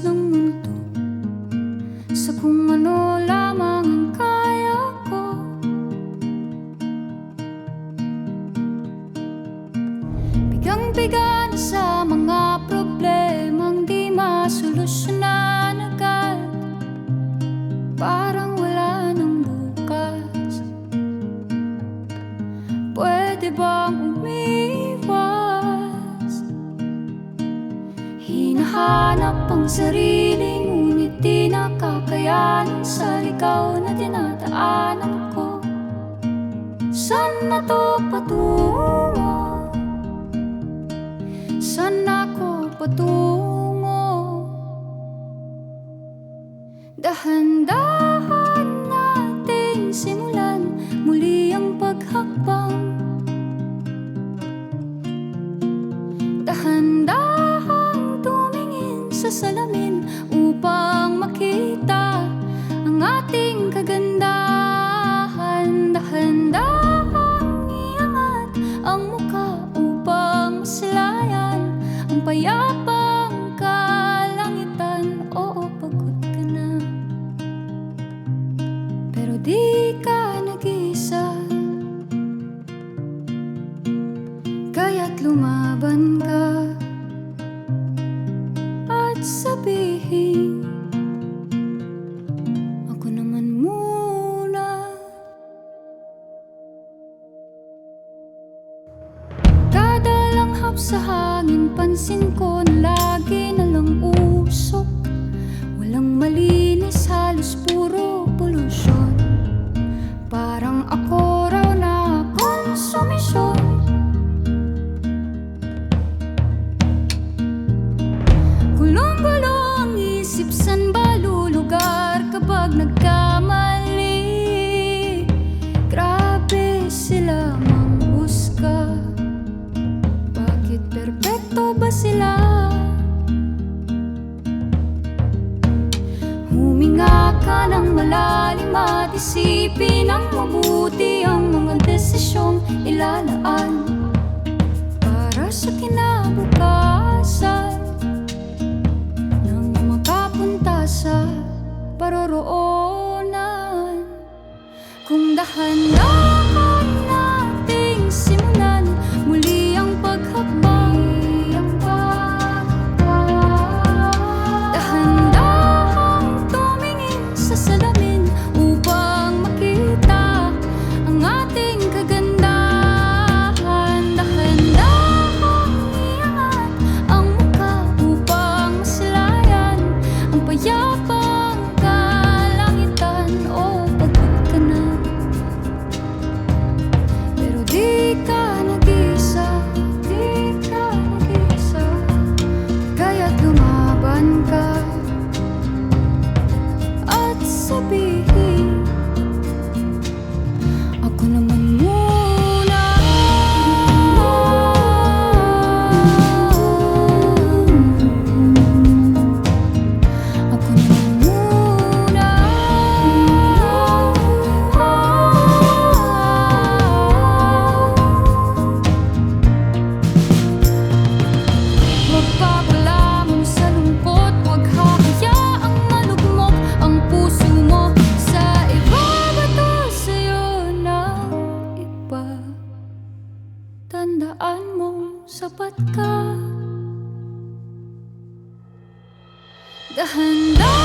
kilos ng mundo sa kung ano lamang ang kaya ko. Bigang-biga na sa mga problemang di masolusyonan agad, parang wala nang bukas. Pwede bang umiwas? Hinahanap ang sarili, ngunit di nakakayanan sa ligaw na dinadaanan ko. Saan na to patungo? Saan ako patungo? Dahan-dahan nating simulan muli ang paghakbang. Dahan-dahan tumingin sa salamin upang makita ang ating kagandahan. Dahan-dahan iangat ang mukha upang masilayan ang payapang kalangitan. Oo, pagod ka na, pero di ka nag-iisa, kaya't lumaban ka at sabihin, ako naman muna. Kada langhap sa hangin, pansin ko na lagi nalang usok. Walang malinis, halos puro polusyon. Parang ako raw na konsumisyon. Gulong-gulo ang isip, san ba lulugar kapag nagkamali? Grabe sila manghusga, bakit perpekto ba sila? Huminga ka ng malalim at isipin ng mabuti ang mga desisyong ilalaan para sa kinabukasan, nang makapunta sa paroroonan. Kung dahan-dahan nating simulan muli ang paghakbang, dahan-dahan tumingin sa salamin upang makita ang ating kagandahan. Dahan-dahan iangat ang mukha upang masilayan ang payapang kalangitan. O pagod ka na, pero di ka nag-iisa, di ka nag-iisa, kaya't lumaban ka at sabihin, ako naman muna. Ako naman muna. Huwag papalamon sa lungkot, huwag hahayaang malugmok ang puso mo sa iba. Bato sa'yo ng iba, tandaan mong sapat ka. Dahan-dahan